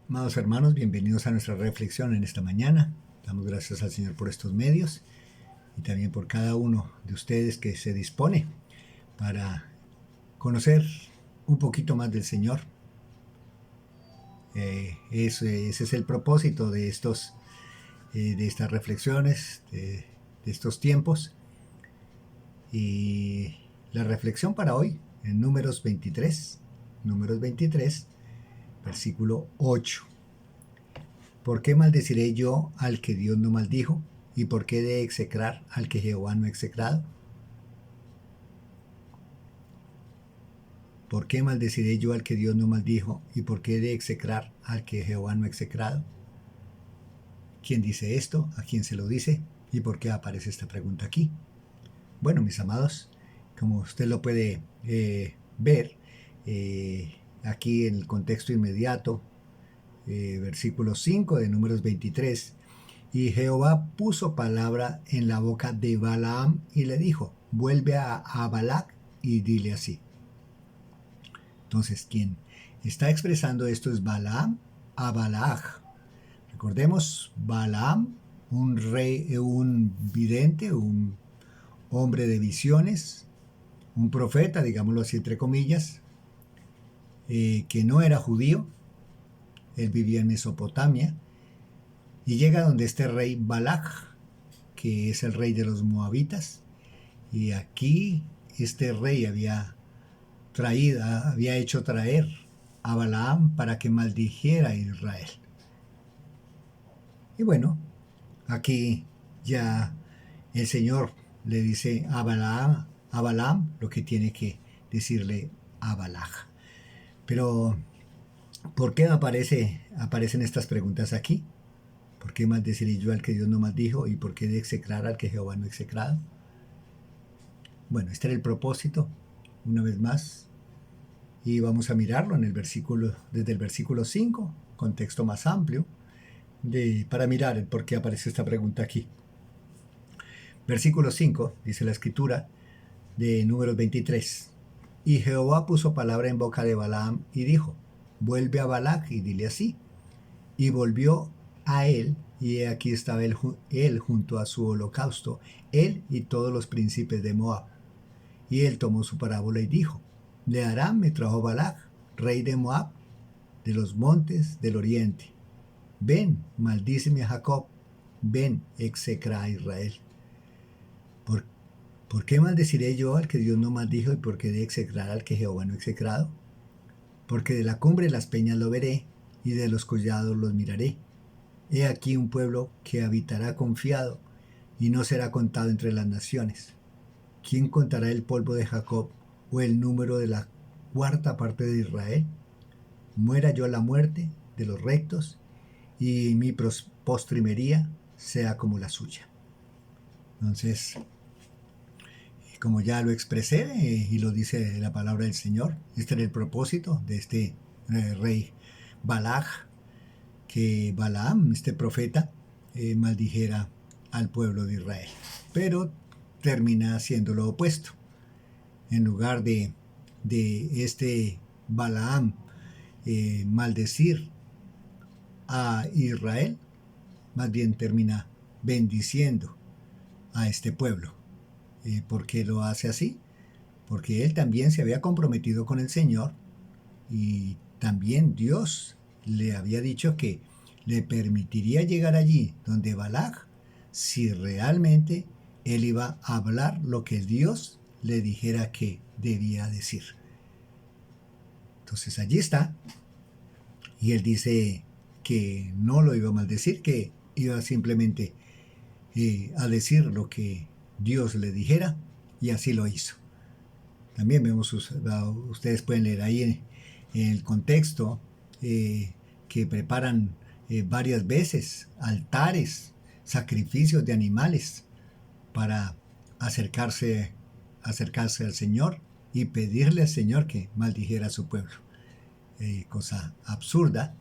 Amados hermanos, bienvenidos a nuestra reflexión en esta mañana. Damos gracias al Señor por estos medios y también por cada uno de ustedes que se dispone para conocer un poquito más del Señor. Ese es el propósito de estas reflexiones, de estos tiempos. Y la reflexión para hoy en Números 23, versículo 8. ¿Por qué maldeciré yo al que Dios no maldijo? ¿Y por qué de execrar al que Jehová no ha execrado? ¿Por qué maldeciré yo al que Dios no maldijo? ¿Y por qué de execrar al que Jehová no ha execrado? ¿Quién dice esto? ¿A quién se lo dice? ¿Y por qué aparece esta pregunta aquí? Bueno, mis amados, como usted lo puede ver, aquí en el contexto inmediato, versículo 5 de Números 23, y Jehová puso palabra en la boca de Balaam y le dijo, vuelve a Balac y dile así. Entonces, quien está expresando esto es Balaam a Balac. Recordemos, Balaam, un rey, un vidente, un hombre de visiones, un profeta, digámoslo así entre comillas, que no era judío, él vivía en Mesopotamia, y llega donde este rey Balac, que es el rey de los moabitas, y aquí este rey había hecho traer a Balaam para que maldijera a Israel. Y bueno, aquí ya el Señor le dice a Balaam lo que tiene que decirle a Balac. Pero, ¿por qué aparecen estas preguntas aquí? ¿Por qué maldeciré yo al que Dios no maldijo? ¿Y por qué de execrar al que Jehová no execrado? Bueno, este era el propósito, una vez más, y vamos a mirarlo desde el versículo 5, contexto más amplio, para mirar el por qué aparece esta pregunta aquí. Versículo 5, dice la escritura de Números 23, y Jehová puso palabra en boca de Balaam y dijo, vuelve a Balac y dile así. Y volvió a él, y aquí estaba él junto a su holocausto, él y todos los príncipes de Moab. Y él tomó su parábola y dijo, de Aram me trajo Balac, rey de Moab, de los montes del oriente. Ven, maldíceme a Jacob, ven, execra a Israel. ¿Por qué maldeciré yo al que Dios no maldijo y por qué de execrar al que Jehová no ha execrado? Porque de la cumbre de las peñas lo veré y de los collados los miraré. He aquí un pueblo que habitará confiado y no será contado entre las naciones. ¿Quién contará el polvo de Jacob o el número de la cuarta parte de Israel? Muera yo la muerte de los rectos y mi postrimería sea como la suya. Entonces, como ya lo expresé y lo dice la palabra del Señor, este era el propósito de este rey Balac, que Balaam, este profeta, maldijera al pueblo de Israel. Pero termina haciendo lo opuesto. En lugar de este Balaam maldecir a Israel, más bien termina bendiciendo a este pueblo. ¿Por qué lo hace así? Porque él también se había comprometido con el Señor y también Dios le había dicho que le permitiría llegar allí donde Balac si realmente él iba a hablar lo que Dios le dijera que debía decir. Entonces allí está, y él dice que no lo iba a maldecir, que iba simplemente a decir lo que Dios le dijera, y así lo hizo. También vemos, ustedes pueden leer ahí en el contexto que preparan varias veces altares, sacrificios de animales para acercarse al Señor y pedirle al Señor que maldijera a su pueblo. Cosa absurda,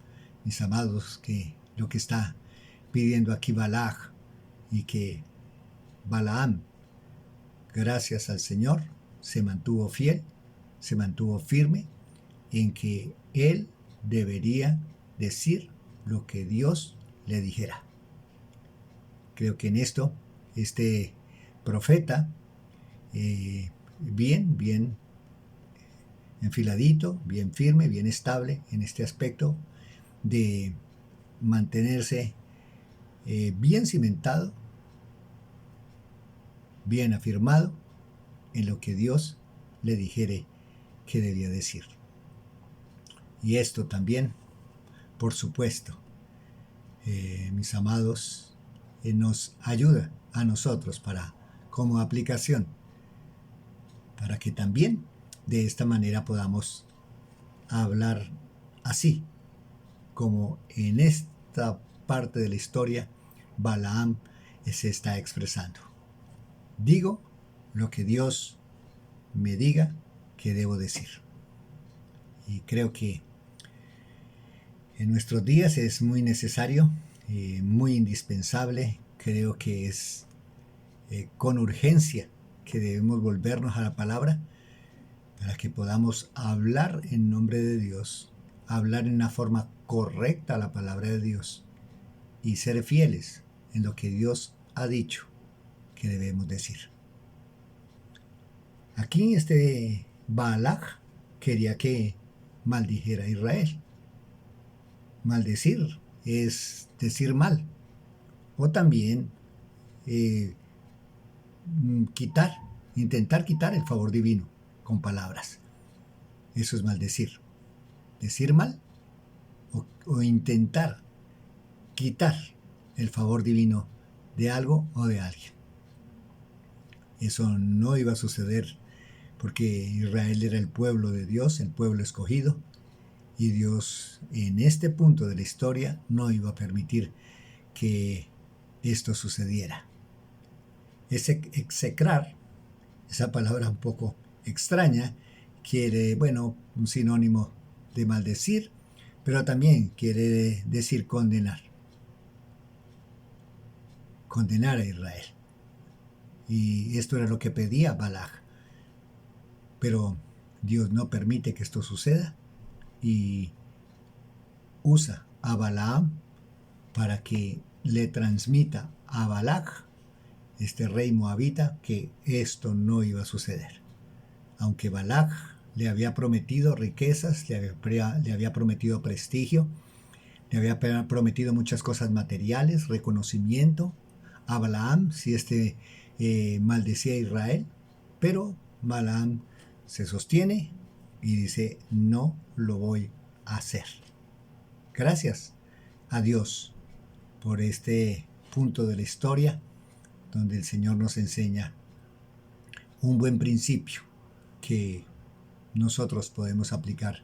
mis amados, que lo que está pidiendo aquí Balac, y que Balaam, gracias al Señor, se mantuvo fiel, se mantuvo firme en que él debería decir lo que Dios le dijera. Creo que en esto, este profeta, bien enfiladito, bien firme, bien estable en este aspecto de mantenerse bien cimentado, bien afirmado en lo que Dios le dijere que debía decir. Y esto también, por supuesto, mis amados, nos ayuda a nosotros como aplicación, para que también de esta manera podamos hablar así, como en esta parte de la historia Balaam se está expresando. Digo lo que Dios me diga que debo decir. Y creo que en nuestros días es muy necesario, muy indispensable. Creo que es con urgencia que debemos volvernos a la palabra para que podamos hablar en nombre de Dios, hablar en una forma correcta a la palabra de Dios y ser fieles en lo que Dios ha dicho que debemos decir. Aquí este Balac quería que maldijera a Israel. Maldecir es decir mal, o también eh, intentar quitar el favor divino con palabras. Eso es maldecir. Decir mal o intentar quitar el favor divino de algo o de alguien. Eso no iba a suceder porque Israel era el pueblo de Dios, el pueblo escogido, y Dios en este punto de la historia no iba a permitir que esto sucediera. Ese execrar, esa palabra un poco extraña, quiere, un sinónimo de maldecir, pero también quiere decir condenar. Condenar a Israel. Y esto era lo que pedía Balac. Pero Dios no permite que esto suceda y usa a Balaam para que le transmita a Balac, este rey moabita, que esto no iba a suceder. Aunque Balac le había prometido riquezas, le había prometido prestigio, le había prometido muchas cosas materiales, reconocimiento a Balaam si maldecía a Israel, pero Balaam se sostiene y dice, no lo voy a hacer. Gracias a Dios por este punto de la historia donde el Señor nos enseña un buen principio que nosotros podemos aplicar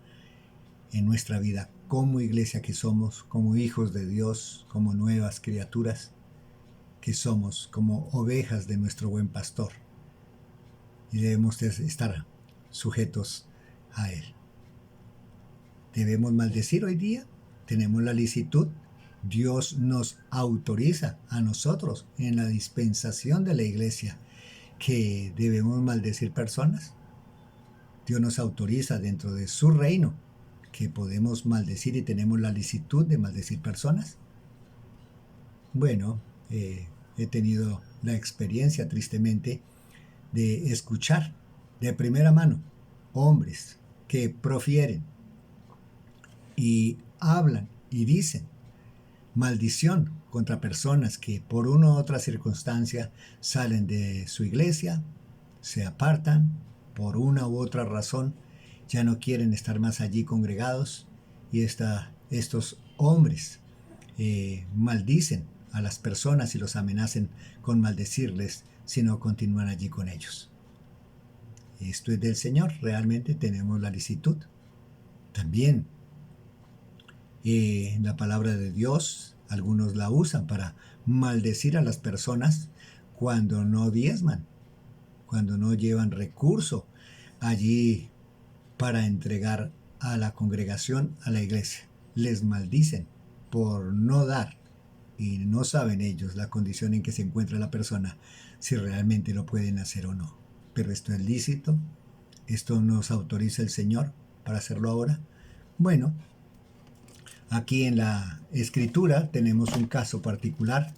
en nuestra vida como iglesia que somos, como hijos de Dios, como nuevas criaturas que somos, como ovejas de nuestro buen pastor. Y debemos estar sujetos a Él. ¿Debemos maldecir hoy día? ¿Tenemos la licitud? Dios nos autoriza a nosotros en la dispensación de la iglesia que debemos maldecir personas. Dios nos autoriza dentro de su reino que podemos maldecir y tenemos la licitud de maldecir personas. Bueno, he tenido la experiencia tristemente de escuchar de primera mano hombres que profieren y hablan y dicen maldición contra personas que por una u otra circunstancia salen de su iglesia, se apartan por una u otra razón, ya no quieren estar más allí congregados y estos hombres maldicen a las personas y los amenazan con maldecirles si no continúan allí con ellos. Esto es del Señor, realmente tenemos la licitud. También la palabra de Dios, algunos la usan para maldecir a las personas cuando no diezman, cuando no llevan recurso allí para entregar a la congregación, a la iglesia. Les maldicen por no dar y no saben ellos la condición en que se encuentra la persona, si realmente lo pueden hacer o no. Pero esto es lícito, esto nos autoriza el Señor para hacerlo ahora. Bueno, Aquí en la escritura tenemos un caso particular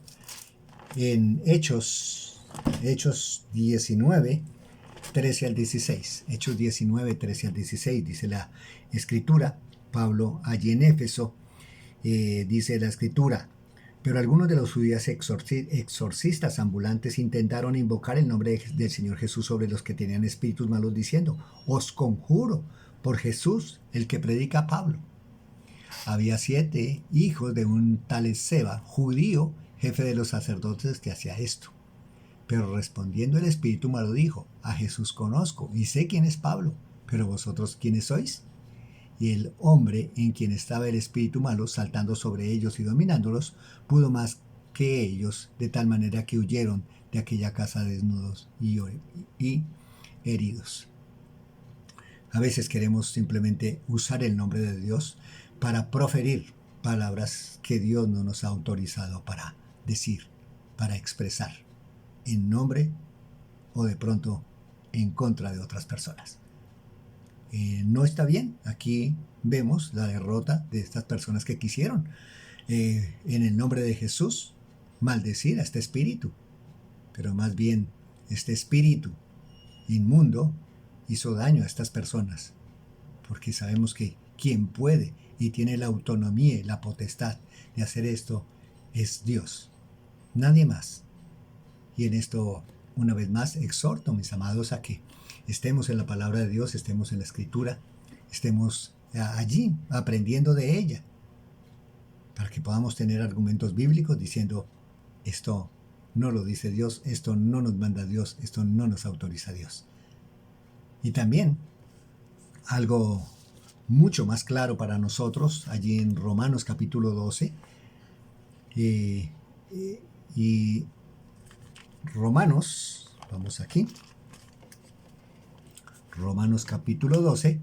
en Hechos 19, 13 al 16. Hechos 19, 13 al 16 dice la escritura. Pablo allí en Éfeso dice la escritura: pero algunos de los judíos exorcistas ambulantes intentaron invocar el nombre del Señor Jesús sobre los que tenían espíritus malos, diciendo: os conjuro por Jesús, el que predica Pablo. Había 7 hijos de un tal Esceva, judío, jefe de los sacerdotes, que hacía esto. Pero respondiendo el espíritu malo dijo: a Jesús conozco y sé quién es Pablo, pero vosotros ¿quiénes sois? Y el hombre en quien estaba el espíritu malo, saltando sobre ellos y dominándolos, pudo más que ellos, de tal manera que huyeron de aquella casa desnudos y heridos. A veces queremos simplemente usar el nombre de Dios para proferir palabras que Dios no nos ha autorizado para decir, para expresar, en nombre o de pronto en contra de otras personas. No está bien. Aquí vemos la derrota de estas personas que quisieron, en el nombre de Jesús, maldecir a este espíritu. Pero más bien, este espíritu inmundo hizo daño a estas personas, porque sabemos que quien puede y tiene la autonomía y la potestad de hacer esto es Dios, nadie más. Y en esto, una vez más, exhorto, mis amados, a que estemos en la palabra de Dios, estemos en la escritura, estemos allí aprendiendo de ella, para que podamos tener argumentos bíblicos diciendo: esto no lo dice Dios, esto no nos manda Dios, esto no nos autoriza Dios. Y también algo mucho más claro para nosotros, allí en Romanos capítulo 12, y Romanos, vamos aquí, Romanos capítulo 12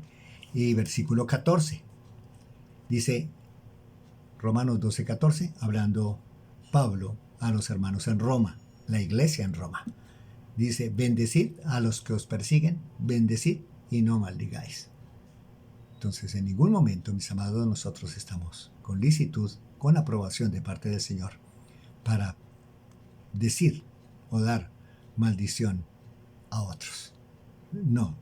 y versículo 14. Dice Romanos 12, 14, hablando Pablo a los hermanos en Roma, la iglesia en Roma. Dice: bendecid a los que os persiguen, bendecid y no maldigáis. Entonces, en ningún momento, mis amados, nosotros estamos con licitud, con aprobación de parte del Señor, para decir o dar maldición a otros. No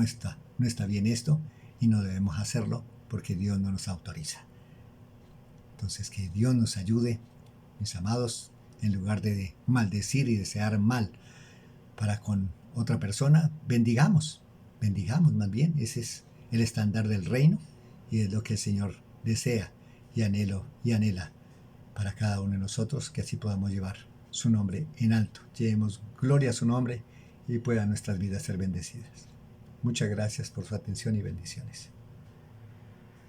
está bien esto, y no debemos hacerlo porque Dios no nos autoriza. Entonces, que Dios nos ayude, mis amados, en lugar de maldecir y desear mal para con otra persona, bendigamos más bien. Ese es el estándar del reino y es lo que el Señor desea y anhela para cada uno de nosotros, que así podamos llevar su nombre en alto, llevemos gloria a su nombre y puedan nuestras vidas ser bendecidas. Muchas gracias por su atención y bendiciones.